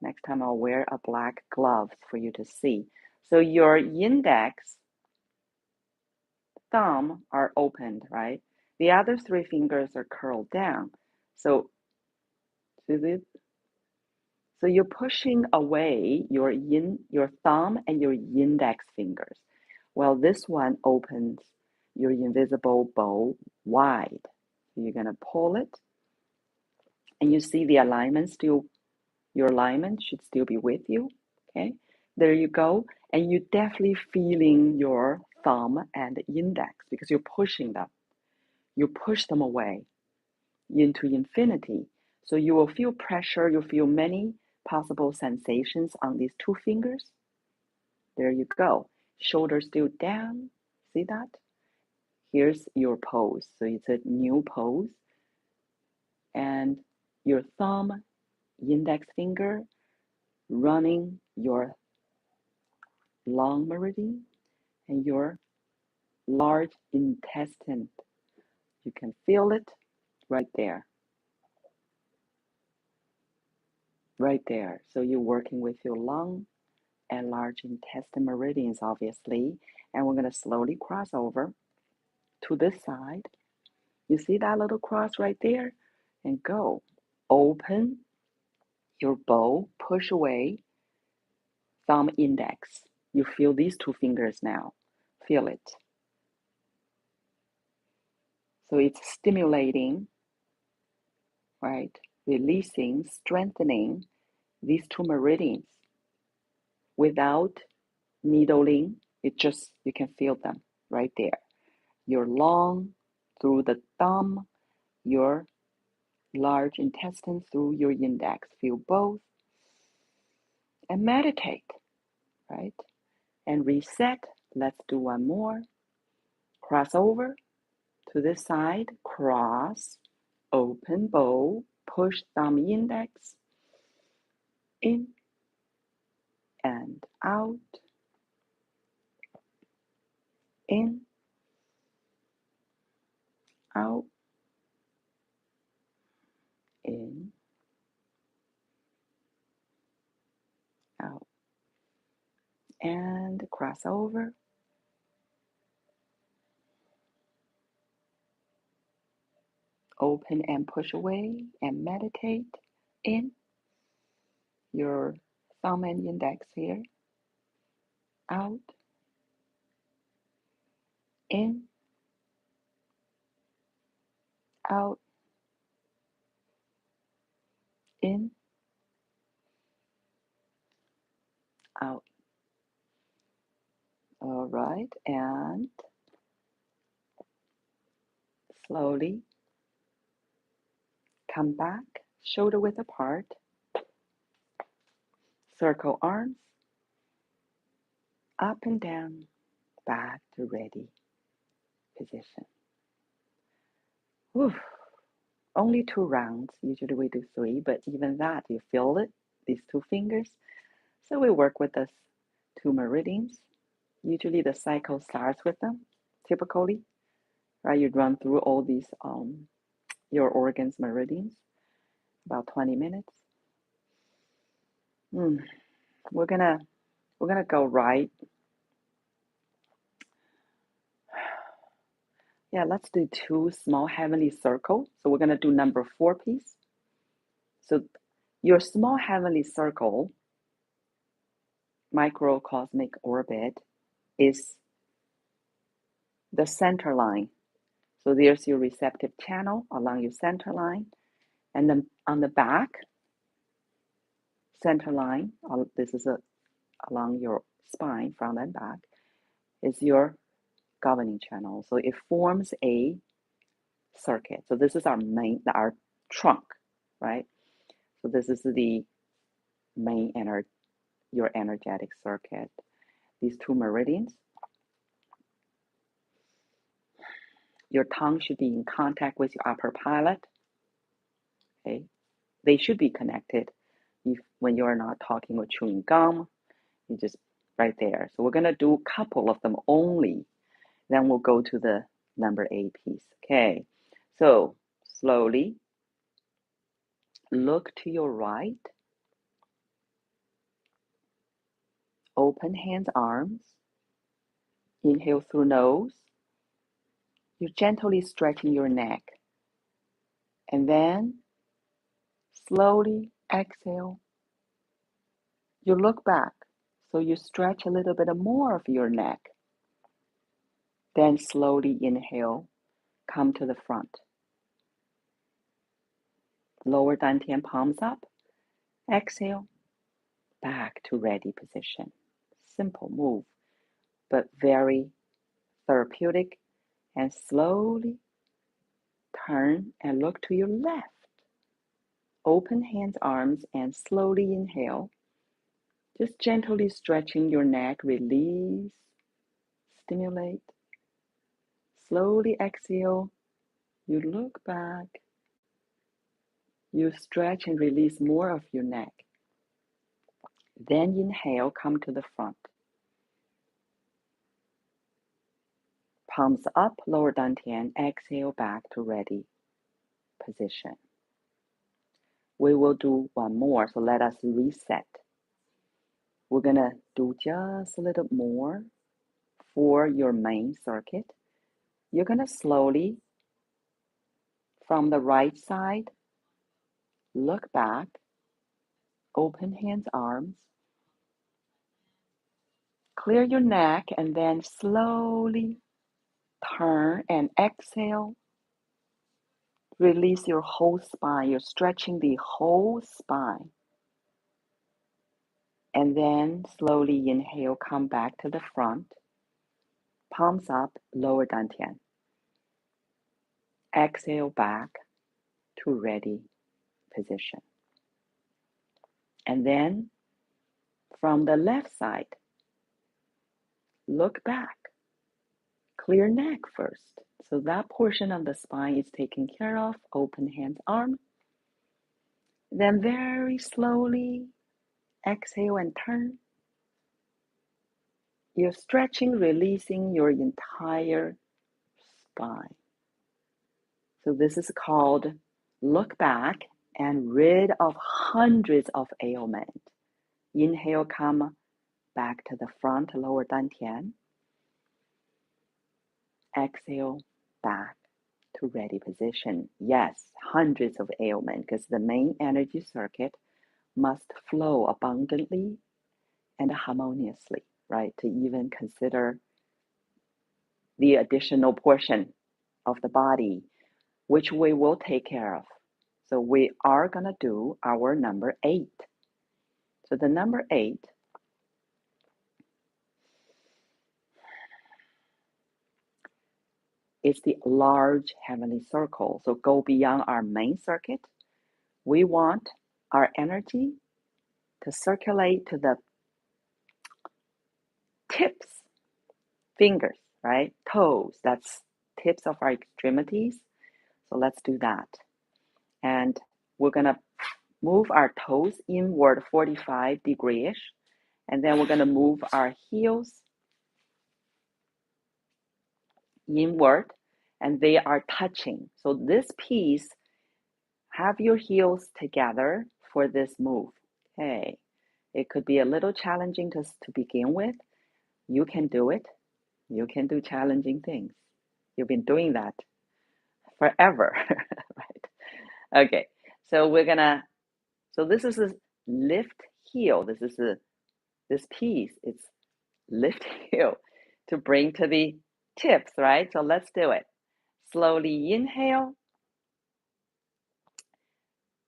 next time I'll wear a black glove for you to see. So your index, thumb are opened, right? The other three fingers are curled down. So, so you're pushing away your thumb and your index fingers. Well, this one opens your invisible bow wide. So you're going to pull it, and you see the alignment still, your alignment should still be with you. Okay, there you go. And you're definitely feeling your thumb and index because you're pushing them. You push them away into infinity. So you will feel pressure, you feel many possible sensations on these two fingers. There you go. Shoulders still down. See that? Here's your pose. So it's a new pose. And your thumb, index finger, running your long meridian and your large intestine. You can feel it right there. Right there. So you're working with your lung and large intestine meridians, obviously. And we're going to slowly cross over to this side. You see that little cross right there? And go. Open your bow, push away, thumb index. You feel these two fingers now. Feel it. So it's stimulating, right? Releasing, strengthening these two meridians without needling. It just, you can feel them right there. Your long through the thumb, your large intestine through your index. Feel both and meditate, right? And reset. Let's do one more. Cross over to this side, cross, open bow, push thumb index, in and out, in, out, in, out. And cross over. Open and push away and meditate in your thumb and index here. Out, in, out, in, out. All right, and slowly come back, shoulder width apart, circle arms, up and down, back to ready position. Whew. Only 2 rounds. Usually we do 3, but even that, you feel it, these 2 fingers. So we work with the 2 meridians. Usually the cycle starts with them, typically, right? You run through all these, your organs meridians, about 20 minutes. We're gonna go right. Yeah, let's do 2 small heavenly circles. So we're gonna do number 4 piece. So your small heavenly circle, microcosmic orbit, is the center line. So there's your receptive channel along your center line. And then on the back, center line, this is along your spine, front and back, is your governing channel. So it forms a circuit. So this is our trunk, right? So this is the main your energetic circuit. These 2 meridians. Your tongue should be in contact with your upper palate. Okay, they should be connected. When you're not talking or chewing gum, you just right there. So we're gonna do a couple of them only. Then we'll go to the number 8 piece. Okay, so slowly look to your right. Open hands, arms. Inhale through nose. You're gently stretching your neck. And then slowly exhale. You look back. So you stretch a little bit more of your neck. Then slowly inhale. Come to the front. Lower dantian, palms up. Exhale. Back to ready position. Simple move, but very therapeutic. And slowly turn and look to your left. Open hands, arms, and slowly inhale. Just gently stretching your neck, release, stimulate. Slowly exhale. You look back. You stretch and release more of your neck. Then inhale, come to the front. Palms up, lower dantian. Exhale back to ready position. We will do one more, so let us reset. We're gonna do just a little more for your main circuit. You're gonna slowly, from the right side, look back, open hands, arms, clear your neck, and then slowly turn and exhale. Release your whole spine. You're stretching the whole spine. And then slowly inhale, come back to the front. Palms up, lower dantian. Exhale back to ready position. And then from the left side, look back. Clear neck first. So that portion of the spine is taken care of. Open hands, arm. Then very slowly exhale and turn. You're stretching, releasing your entire spine. So this is called look back and rid of hundreds of ailments. Inhale, come back to the front, lower dantian. Exhale, back to ready position. Yes, hundreds of ailments, because the main energy circuit must flow abundantly and harmoniously, right? To even consider the additional portion of the body, which we will take care of. So we are going to do our number 8. So the number 8 is the large heavenly circle. So go beyond our main circuit. We want our energy to circulate to the tips, fingers, right? Toes, that's tips of our extremities. So let's do that. And we're going to move our toes inward 45 degrees. And then we're going to move our heels inward, and they are touching. So this piece, have your heels together for this move. Okay. It could be a little challenging to begin with. You can do it. You can do challenging things. You've been doing that forever, right? Okay. So this is a lift heel. This piece, it's lift heel to bring to the tips, right? So let's do it. Slowly inhale.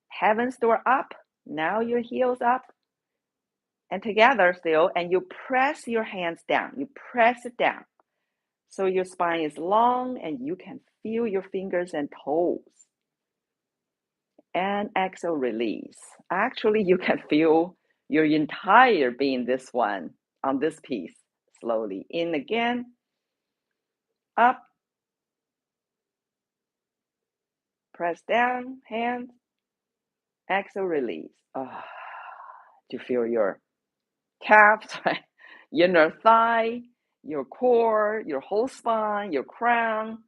Heaven's door up. Now your heels up. And together still, and you press your hands down. You press it down. So your spine is long and you can feel your fingers and toes. And exhale, release. Actually, you can feel your entire being this one on this piece. Slowly in again, up, press down, hands, exhale, release. Oh, do you feel your calves, right? Inner thigh, your core, your whole spine, your crown.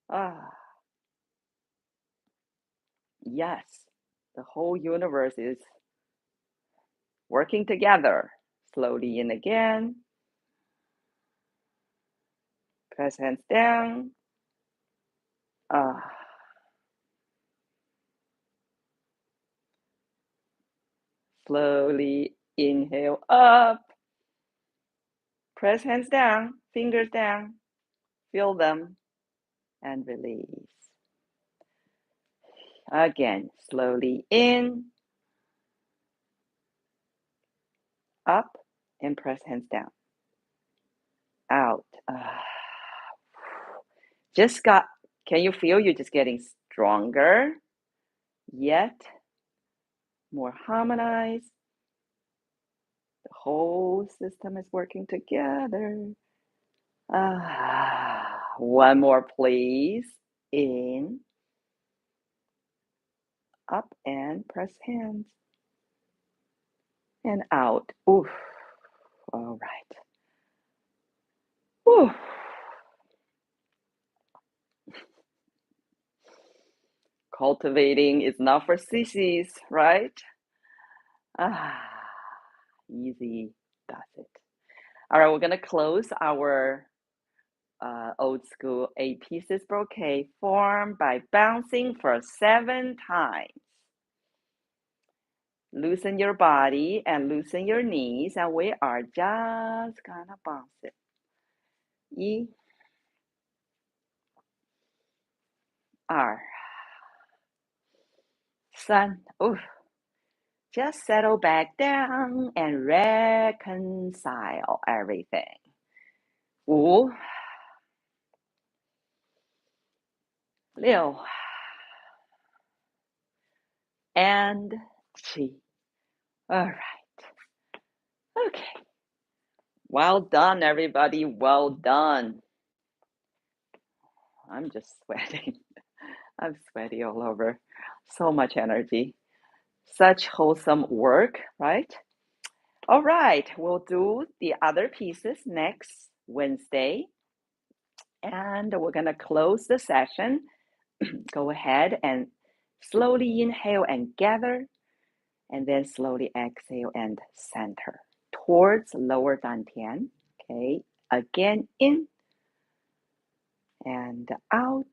Ah, yes, the whole universe is working together. Slowly in again. Press hands down. Ah. Slowly inhale up. Press hands down, fingers down. Feel them and release. Again, slowly in, up, and press hands down. Out. Can you feel you're just getting stronger, yet more harmonized? The whole system is working together. One more, please. In, up, and press hands. And out. Oof. All right. Oof. Cultivating is not for sissies, right? Easy does it. All right, we're going to close our old school 8 pieces brocade form by bouncing for 7 times. Loosen your body and loosen your knees, and we are just gonna bounce it. 1, 2, 3. Oof. Just settle back down and reconcile everything. 5, 6, and 7. All right. Okay. Well done, everybody. Well done. I'm just sweating. I'm sweaty all over. So much energy. Such wholesome work, right? All right. We'll do the other pieces next Wednesday. And we're going to close the session. Go ahead and slowly inhale and gather. And then slowly exhale and center towards lower dantian. Okay. Again, in and out.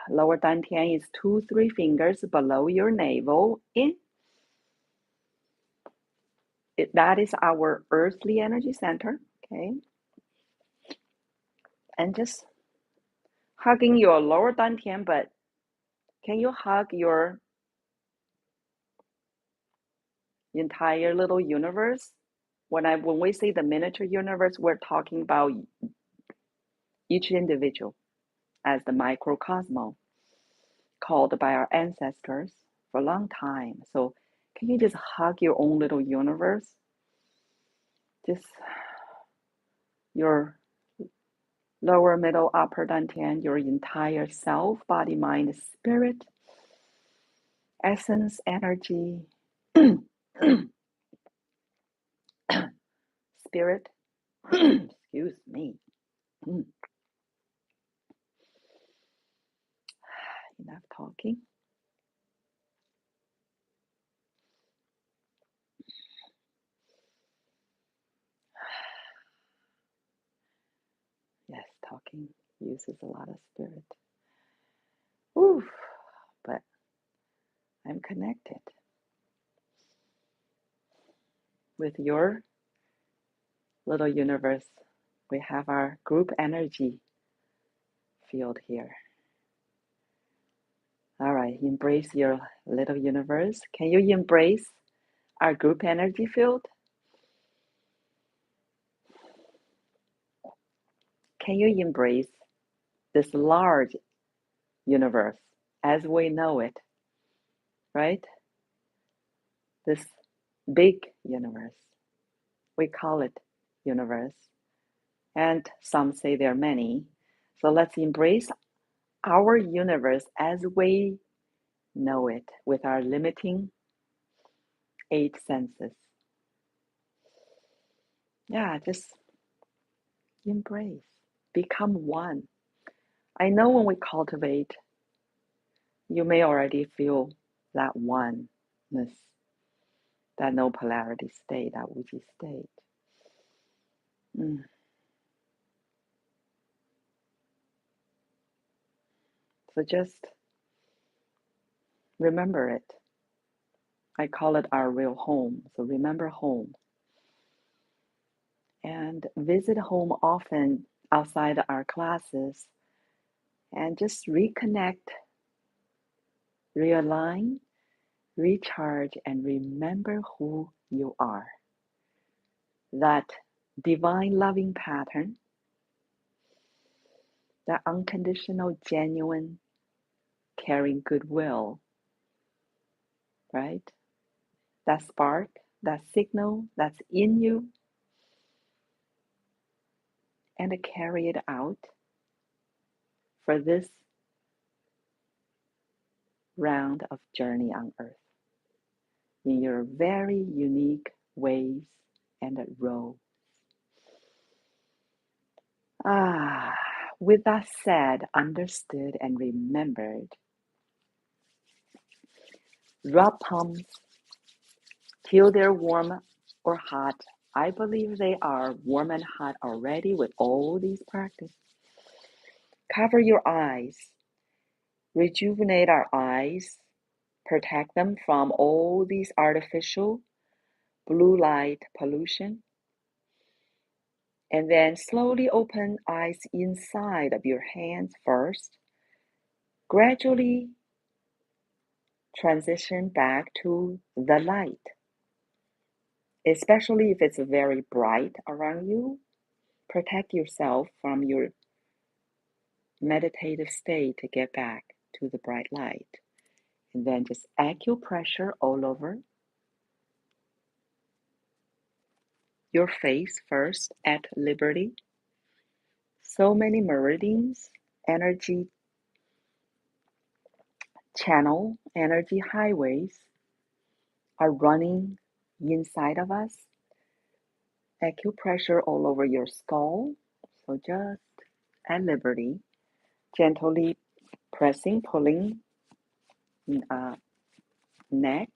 Lower dantian is 2-3 fingers below your navel. In. That is our earthly energy center. Okay. And just hugging your lower dantian, but can you hug your entire little universe? When we say the miniature universe, we're talking about each individual as the microcosmos, called by our ancestors for a long time. So can you just hug your own little universe? Just your lower, middle, upper dantian, your entire self, body, mind, spirit. essence, energy, spirit. Excuse me. Enough talking. Yes, talking uses a lot of spirit. Oof, but I'm connected with your little universe. We have our group energy field here. All right, embrace your little universe. Can you embrace our group energy field? Can you embrace this large universe as we know it, right? This big universe. We call it universe. And some say there are many. So let's embrace our universe as we know it with our limiting 8 senses. Yeah, just embrace, become one. I know when we cultivate, you may already feel that oneness, that no polarity state, that Wuji state. So just remember it. I call it our real home. So remember home. And visit home often outside our classes and just reconnect, realign, recharge, and remember who you are. That divine loving pattern, that unconditional, genuine, caring goodwill, right? That spark, that signal that's in you, and to carry it out for this round of journey on earth in your very unique ways and roles. With that said, understood, and remembered, rub palms till they're warm or hot. I believe they are warm and hot already with all these practice. Cover your eyes, rejuvenate our eyes, protect them from all these artificial blue light pollution, and then slowly open eyes inside of your hands first. Gradually transition back to the light, especially if it's very bright around you. Protect yourself from your meditative state to get back to the bright light. And then just acupressure all over your face first at liberty. So many meridians, energy channel, energy highways are running inside of us. Acupressure all over your skull. So just at liberty, gently pressing, pulling neck,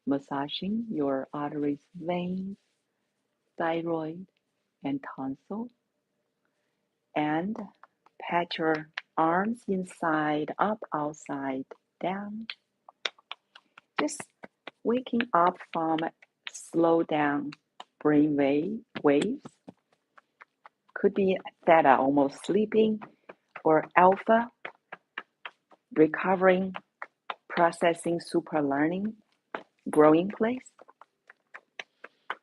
massaging your arteries, veins, thyroid, and tonsil, and pat your arms inside, up, outside, down. Just waking up from slow down brain waves. Could be theta, almost sleeping, or alpha, recovering, processing, super learning, growing place.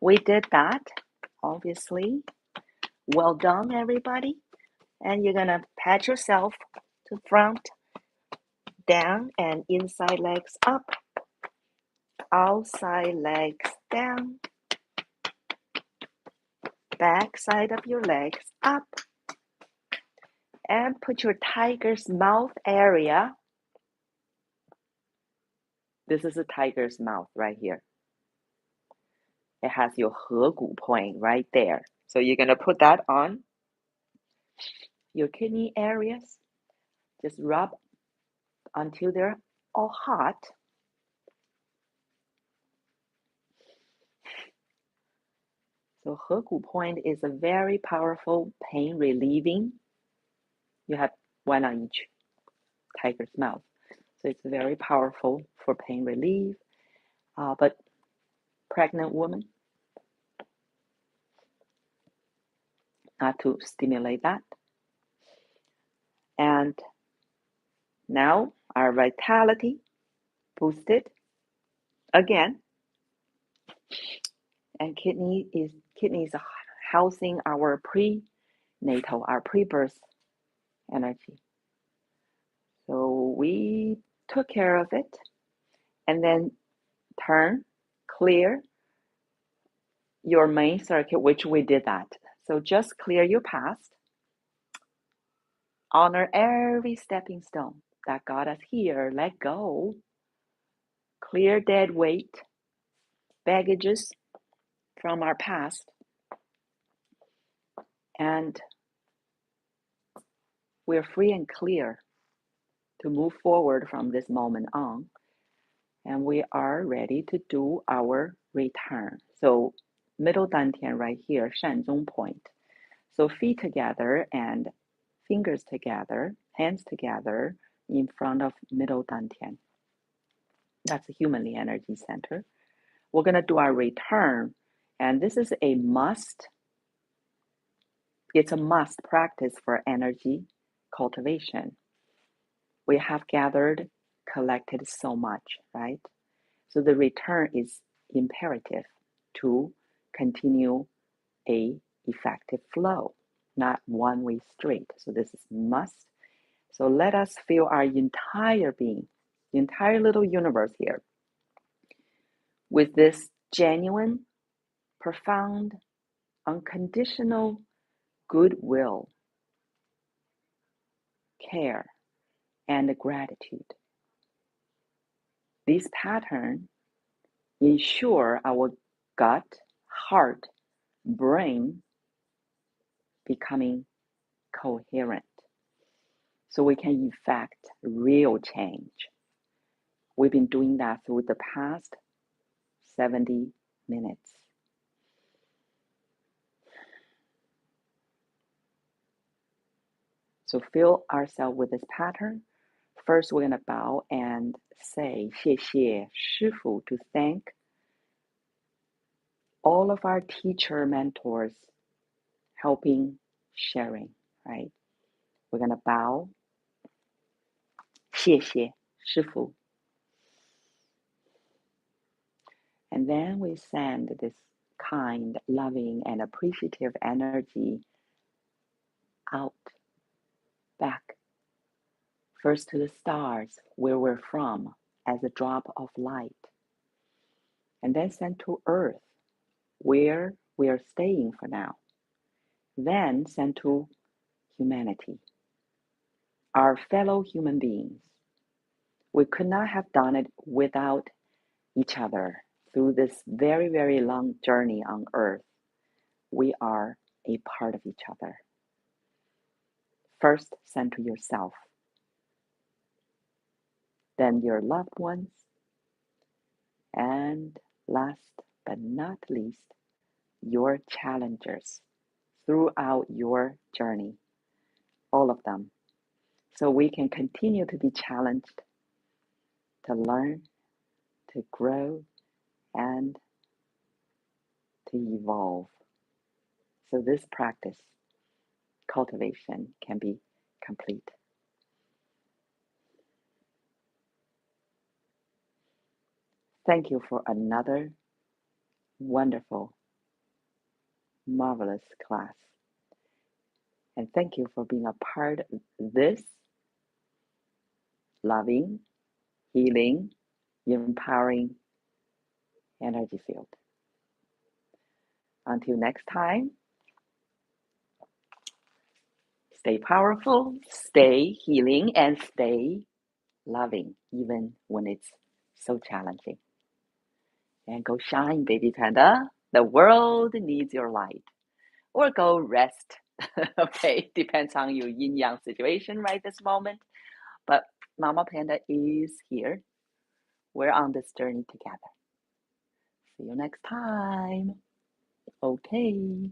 We did that, obviously. Well done, everybody. And you're gonna pat yourself to front, down, and inside legs up, outside legs down, back side of your legs up, and put your tiger's mouth area This is a tiger's mouth right here. It has your 合谷 point right there. So you're going to put that on your kidney areas. Just rub until they're all hot. So 合谷 point is a very powerful pain relieving. You have one on each tiger's mouth. So it's very powerful for pain relief. But pregnant woman, not to stimulate that. And now our vitality boosted again. And kidneys housing our prenatal, our pre-birth energy. So we took care of it, and then clear your main circuit, which we did that. So just clear your past, honor every stepping stone that got us here, let go, clear dead weight, baggages from our past, and we're free and clear to move forward from this moment on. And we are ready to do our return. So middle dantian right here, 膻中 point. So feet together and fingers together, hands together in front of middle dantian. That's the humanly energy center. We're going to do our return. And this is a must. It's a must practice for energy cultivation. We have gathered, collected so much, right? So the return is imperative to continue a effective flow, not one-way street. So this is must. So let us feel our entire being, the entire little universe here, with this genuine, profound, unconditional goodwill, care, and gratitude. This pattern ensure our gut, heart, brain becoming coherent so we can effect real change. We've been doing that through the past 70 minutes. So fill ourselves with this pattern. First, we're going to bow and say 谢谢师父 to thank all of our teacher mentors helping, sharing, right? We're going to bow 谢谢师父. And then we send this kind, loving, and appreciative energy out, back, first to the stars where we're from as a drop of light, and then sent to Earth where we are staying for now, then sent to humanity, our fellow human beings. We could not have done it without each other through this very, very long journey on Earth. We are a part of each other. First, send to yourself, then your loved ones, and last but not least, your challengers throughout your journey, all of them, so we can continue to be challenged, to learn, to grow, and to evolve. So this practice, cultivation, can be complete. Thank you for another wonderful, marvelous class. And thank you for being a part of this loving, healing, empowering energy field. Until next time, stay powerful, stay healing, and stay loving, even when it's So challenging. And go shine, baby panda. The world needs your light. Or go rest. Okay, depends on your yin yang situation right this moment. But Mama Panda is here. We're on this journey together. See you next time. Okay.